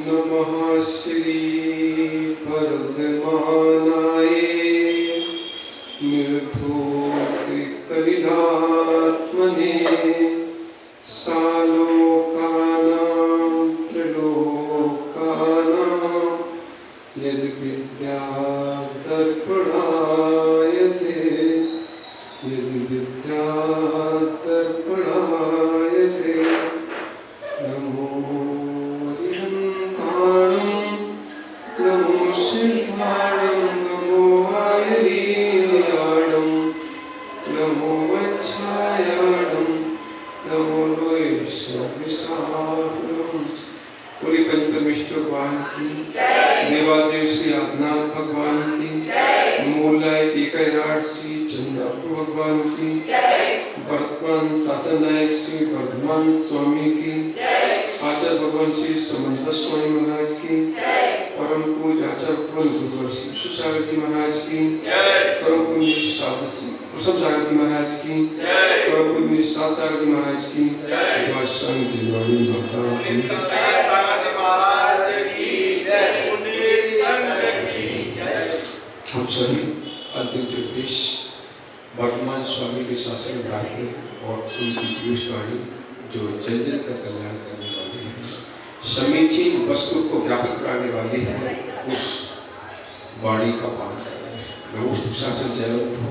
नमः श्री वर्धमानाय निर्धूत कलिलात्मने सालोकानां त्रिलोकानां यद् विद्या दर्पणायते यद् विद्या दर्पणायते नमो नमो सिद्धाणं नमो आयरीयाणं नमो वच्छायाणं नमो लोयसविसारणं। पूरी पंचमेश्वर भगवान की देवादेव श्री आदिनाथ भगवान की मूलाय एकराट श्री चंद्रपुर भगवान की वर्तमान शासन नायक श्री वर्धमान स्वामी की आचार्य भगवान श्री समंत स्वामी महाराज की परम पूज्य आचार्य भगवान गुरुवर श्री सुसागर जी महाराज की परम पूज्य साधु श्री कुसुम सागर जी महाराज की परम पूज्य सागर जी महाराज की वासंग जिवाणी माता हम सभी अद्वितीय देश वर्तमान स्वामी के शासन में रहते और उनकी पीयूष वाणी जो जन जन का कल्याण करने वाली है, समीचीन वस्तु को व्यापक कराने वाली है, उस वाणी का पालन कर रहे हैं। मैं उस शासन जयवंत हो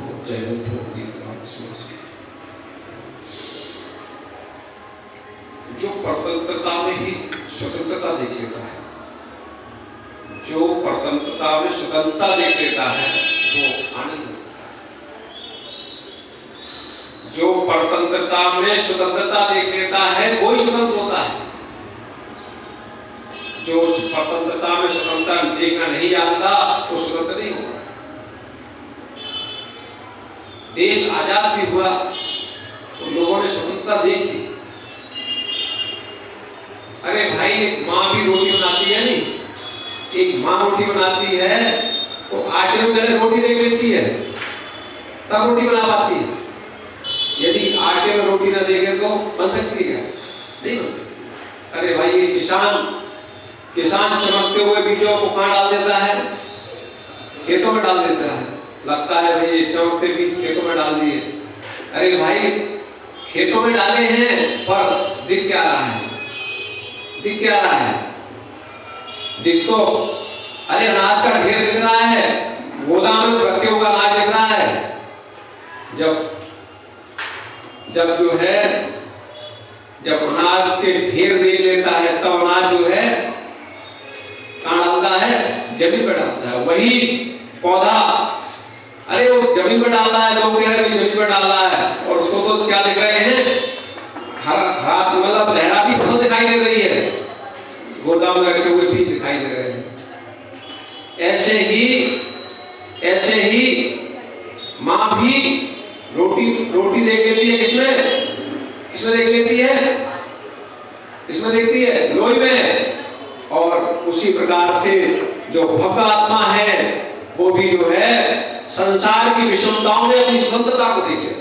जो परतंत्रता में ही स्वतंत्रता देख लेता है, जो परतंत्रता में स्वतंत्रता देख लेता है वो आनंद, जो परतंत्रता में स्वतंत्रता देख लेता है वही स्वतंत्र होता है। जो स्वतंत्रता में स्वतंत्रता देखना नहीं जानता वो स्वतंत्र नहीं होगा। देश आजाद भी हुआ तो लोगों ने स्वतंत्रता देखी। अरे भाई, माँ भी रोटी बनाती है नहीं, एक माँ रोटी बनाती है तो आटे में पहले रोटी देख लेती है तब रोटी बना पाती है। यदि आटे में रोटी ना देखे तो बन सकती है क्या? नहीं बन सकती। अरे भाई, ये किसान चमकते हुए बीजों को कहाँ डाल देता है? खेतों में डाल देता है। लगता है भाई ये चमकते बीज खेतों में डाल दिए। अरे भाई, खेतों में डाले हैं पर दिख क्या रहा है? दिख क्या रहा है? दिख तो अरे अनाज का ढेर दिख रहा है, गोदाम में रखे हुआ अनाज दिख रहा है। जब अनाज के ढेर देख लेता है तब अनाज जो है कहाँ डालता है? जमीन पर डालता है। वही पौधा, अरे वो जमीन पर डाल रहा है, लोग कह रहे हैं जमीन पर डाल रहा है और उसको तो क्या दिख रहे हैं? हरा मतलब लहराती फसल दिखाई दे रही है, गोदाम में रखे हुए बीज दिखाई दे रहे हैं। ऐसे ही माँ भी रोटी देख लेती है। किसमें देख लेती है? इसमें देखती है लोई में। और उसी प्रकार से जो भक्त आत्मा है वो भी जो है संसार की विषमताओं में अपनी स्वतंत्रता को देख लेती है।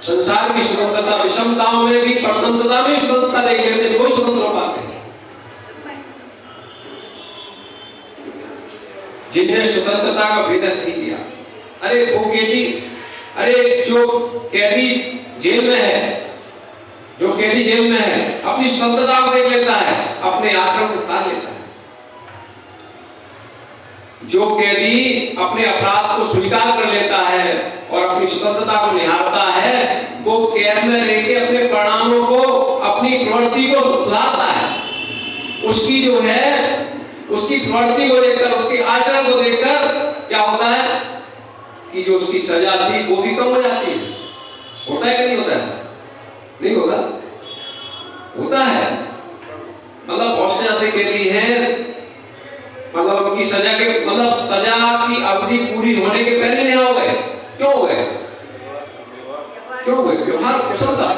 संसार की स्वतंत्रता विषमताओं में भी, परतंत्रता में स्वतंत्रता देख लेते हैं, कोई स्वतंत्र हो पाते हैं। जिन्हें स्वतंत्रता का भेदन नहीं किया। अरे वो कैदी, अरे जो कैदी जेल में है, अपनी स्वतंत्रता को देख लेता है, अपने आचरण को उतार लेता है। जो कैदी अपने अपराध को स्वीकार कर लेता है और अपनी स्वतंत्रता को निहारता है, वो कैद में रहकर अपने परिणामों को, अपनी प्रवृत्ति को सुधारता है। उसकी जो है, उसकी प्रवृत्ति को देखकर, उसके आचरण को देखकर क्या होता है कि जो उसकी सजा थी वो भी कम हो जाती है। होता है कि नहीं होता है? होता है। मतलब बहुत से ऐसे कैदी हैं, मतलब उनकी सजा के मतलब सजा की अवधि पूरी होने के पहले नहीं हो गए। क्यों हो गए? क्यों हो गए? व्यवहार कुशलता,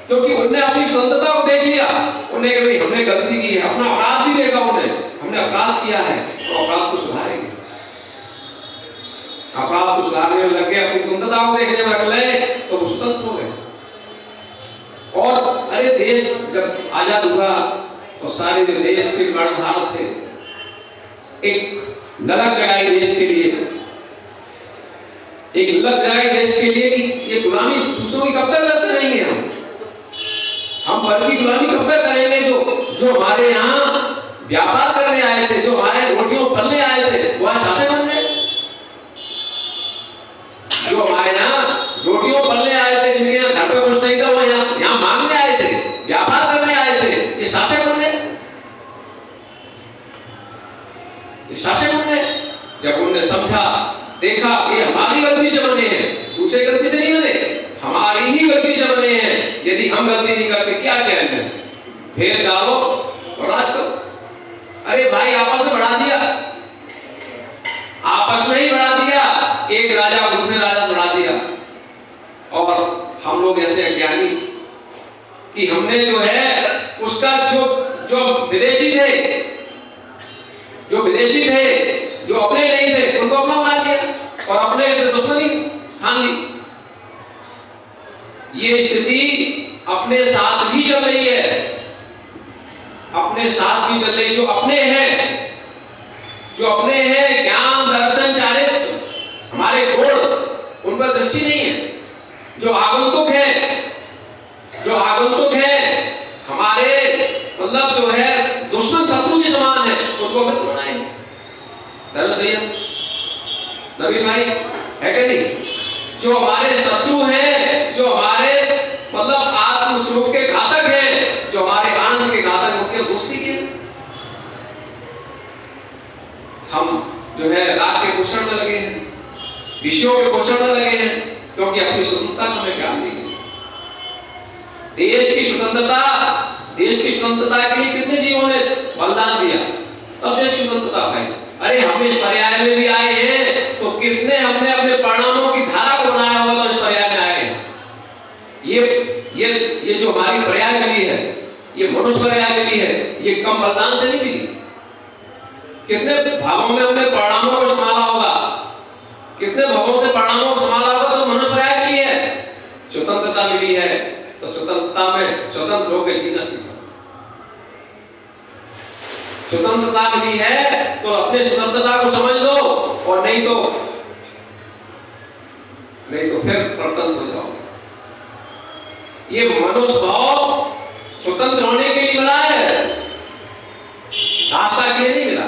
क्योंकि उन्होंने अपनी स्वतंत्रता को देख लिया। उन्हें कि भाई हमने गलती की है, अपना अपराध भी देखा उन्हें, हमने अपराध किया है तो अपराध को सुधारेंगे। अपराध को सुधारने में लग गए, अपनी स्वतंत्रता को देखने में लग गए तो वो स्वतंत्र हो गए। और अरे देश जब आजाद हुआ तो सारे देश के कर्णधार थे, एक ललक जगाई देश के लिए, एक ललक जगाई देश के लिए कि ये गुलामी दूसरों की कब तक करते रहेंगे। हम वर्ग की गुलामी कब तक करेंगे? जो हमारे यहाँ व्यापार करने आए थे, जो हमारे रोटियों पलने आए थे, वो आज शासक बन गए। जो हमारे यहाँ रोटियों पलने आए थे, जिनके यहाँ घर पे कुछ नहीं था, वो यहाँ मांगने आए थे, व्यापार करने आए थे, ये शासक बन गए। शासक बन गए जब उन्होंने समझा, देखा ये हमारी गलती से बने हैं, दूसरे गलती से नहीं बने, हमारी ही गलती से बने हैं। यदि हम गलती नहीं करते क्या कहेंगे? फेर डालो और राज करो। अरे भाई आपस में बढ़ा दिया, आपस में ही बढ़ा दिया, एक राजा दूसरे राजा बढ़ा दिया। और हम लोग ऐसे अज्ञानी कि हमने जो है उसका जो विदेशी थे, जो विदेशी थे, जो अपने नहीं थे, उनको अपना बना लिया और अपने दुश्मनी ठान ली। ये स्थिति अपने साथ भी चल रही है, अपने साथ भी चल रही। जो अपने हैं, जो अपने हैं, ज्ञान दर्शन चारित्र हमारे गुण, उन पर दृष्टि नहीं है। जो आगंतुक है, जो आगंतुक है हमारे मतलब जो है दुश्मन शत्रु के समान है, उनको मित्र बनाएंगे। धर्म भैया नबी भाई है कि नहीं? जो हमारे शत्रु हैं, जो हमारे मतलब आत्मस्वरूप के घातक हैं, जो हमारे आनंद के घातक, उनके दोस्ती के हम जो है राग के पोषण में लगे हैं, विषयों के पोषण में लगे हैं, क्योंकि अपनी स्वतंत्रता को हमें ज्ञान नहीं है। देश की स्वतंत्रता, देश की स्वतंत्रता के लिए कितने जीवों ने बलिदान दिया, तब देश की स्वतंत्रता पाई। अरे हम इस पर्याय में भी आए हैं तो कितने हमने अपने परिणामों की धारा को बनाया हुआ तो इस पर्याय में आए हैं। ये जो हमारी पर्याय मिली है, ये मनुष्य पर्याय मिली है, ये कम बलिदान से नहीं मिली। कितने भावों में हमने परिणामों को संभाला होगा, कितने भावों से परिणामों को संभाला होगा तो मनुष्य पर्याय मिली है। स्वतंत्रता मिली है तो स्वतंत्रता में स्वतंत्र होकर जीना सीखो। स्वतंत्रता मिली है तो अपने स्वतंत्रता को समझ लो, और नहीं तो फिर परतंत्र हो जाओ। ये मनुष्य भाव स्वतंत्र होने के लिए मिला है, दासता के लिए नहीं मिला।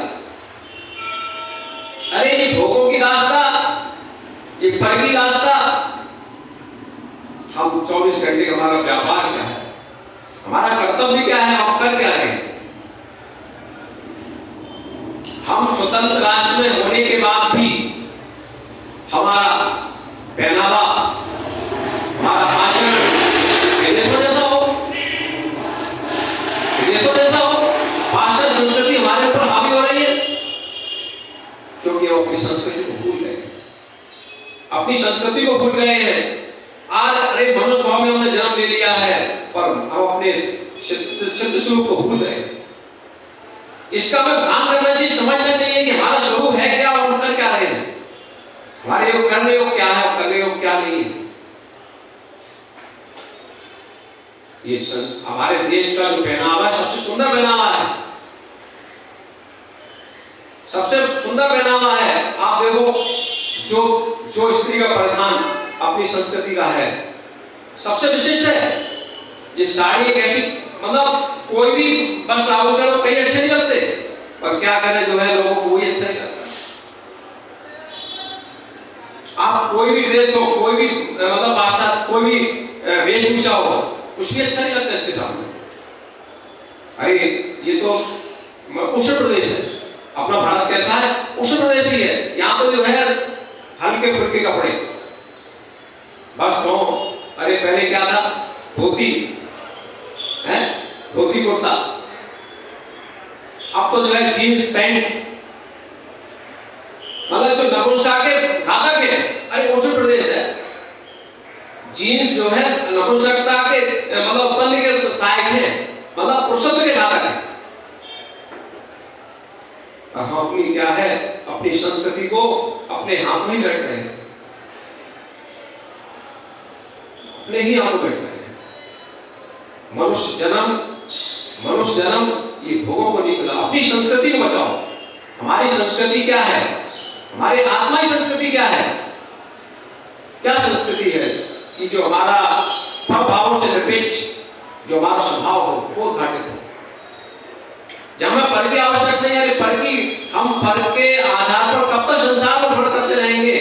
अरे ये भोगों की दासता, ये फल की दासता। हम 24 घंटे हमारा व्यापार क्या है, हमारा कर्तव्य क्या है, हम कर क्या रहे हैं? हम स्वतंत्र राष्ट्र में होने के बाद भी हमारा पहनावा, हमारा आचरण विदेशों जैसा हो, विदेशों जैसा हो। पाश्चात्य संस्कृति हमारे ऊपर हावी हो रही है, क्योंकि वो अपनी संस्कृति को भूल गए, अपनी संस्कृति को भूल गए हैं। आज अरे मनुष्य भाव में हमने जन्म ले लिया है, पर हम अपने सिद्ध स्वरूप को भूल गए। इसका हमें ध्यान करना चाहिए, समझना चाहिए कि हमारा स्वरूप है क्या और हम कर क्या रहे हैं, हमारे योग करने योग क्या है और करने योग क्या नहीं है। ये हमारे देश का जो पहनावा है सबसे सुंदर पहनावा है, सबसे सुंदर पहनावा है। आप देखो जो स्त्री का परिधान अपनी संस्कृति का है, सबसे विशिष्ट है। ये साड़ी एक ऐसी मतलब कोई भी बस आभूषण कई अच्छे नहीं लगते, पर क्या करें जो है लोगों को वही अच्छा नहीं लगता। आप कोई भी ड्रेस हो, कोई भी मतलब भाषा, कोई भी वेशभूषा हो, कुछ भी अच्छा नहीं लगता इसके सामने। अरे ये तो उष्ण प्रदेश है, अपना भारत कैसा है? उष्ण प्रदेश ही है। यहाँ तो जो है हल्के फुल्के कपड़े बस। अरे पहले क्या था? धोती है, धोती कुर्ता। अब तो जो है जीन्स पैंट, मतलब जो नपुंसक के घातक है। अरे उत्तर प्रदेश है, जीन्स जो है नपुंसकता के मतलब उत्पन्न के सहायक है, मतलब पुरुषत्व के घातक है। हम अपनी क्या है, अपनी संस्कृति को अपने हाथों ही बैठ रहे हैं, अपने ही हाथों बैठ रहे हैं। मनुष्य जन्म ये भोगों को निकला। अपनी संस्कृति को बचाओ। हमारी संस्कृति क्या है? हमारी आत्मा की संस्कृति क्या है? क्या संस्कृति है कि जो हमारा भावों से निरपेक्ष जो हमारा स्वभाव हो वो घटित हो, जहां हमें फल की आवश्यकता नहीं है। फल की हम फल के आधार पर कब तक संसार को भोग करते रहेंगे?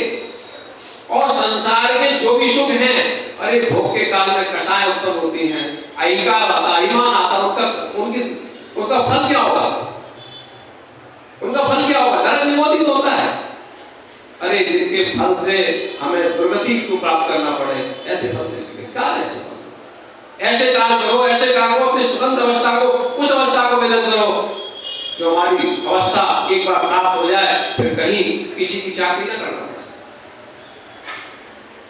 और संसार के जो भी सुख हैं, अरे भोग के काल में कषाय उत्पन्न होती हैं, अहिंकार आता, ईमान आता, उनका फल क्या होगा? उनका फल क्या होगा? नरक नियोजित होता है। अरे जिनके फल से हमें दुर्गति को प्राप्त करना पड़े, ऐसे फल से क्या ऐसे काम करो, ऐसे काम को अपनी स्वतंत्र अवस्था को, उस अवस्था को वेदन करो जो हमारी अवस्था एक बार प्राप्त हो जाए, फिर कहीं किसी की चाकरी न करना पड़े,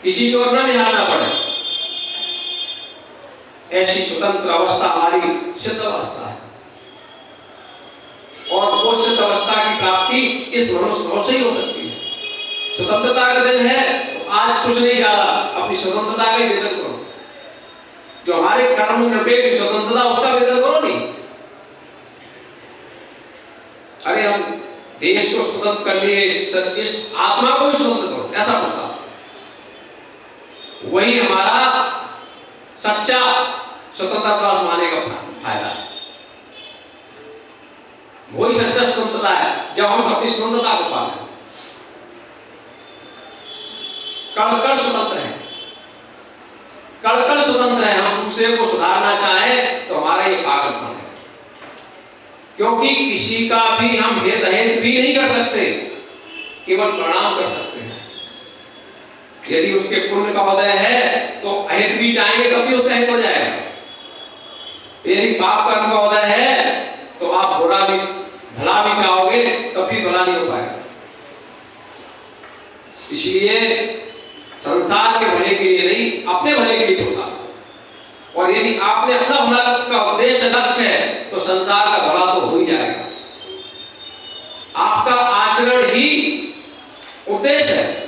किसी को न निहारना पड़े। ऐसी स्वतंत्र अवस्था हमारी सिद्ध अवस्था है, और वो सिद्ध अवस्था की प्राप्ति इस मनुष्य भाव से ही हो सकती है। स्वतंत्रता का दिन है तो आज कुछ नहीं जा रहा, अपनी स्वतंत्रता का ही वेदन करो। जो हमारे कर्म निरपेक्ष स्वतंत्रता उसका वेदन करो नहीं। अरे हम देश को स्वतंत्र कर लिए, इस आत्मा को भी स्वतंत्र करो, ऐसा प्रसाद। वही हमारा सच्चा स्वतंत्रता माने का फायदा है। वही सच्चा स्वतंत्रता है जब हम अपनी स्वतंत्रता को पालें। कल स्वतंत्र है, कल स्वतंत्र है। हम दूसरे को सुधारना चाहें तो हमारा ये पागलपन है, क्योंकि किसी का भी हम हित अहित भी नहीं कर सकते, केवल प्रणाम कर सकते हैं। यदि उसके पुण्य का उदय है तो अहित भी चाहेंगे तब भी उसका हित हो जाएगा। यदि पाप कर्म का उदय है तो आप बुरा भी भला भी चाहोगे तब भी भला नहीं हो पाएगा। इसलिए संसार के भले के लिए नहीं, अपने भले के लिए पुरुषार्थ। और यदि आपने अपना भला का उद्देश्य लक्ष्य है तो संसार का भला तो हो ही जाएगा। आपका आचरण ही उद्देश्य है।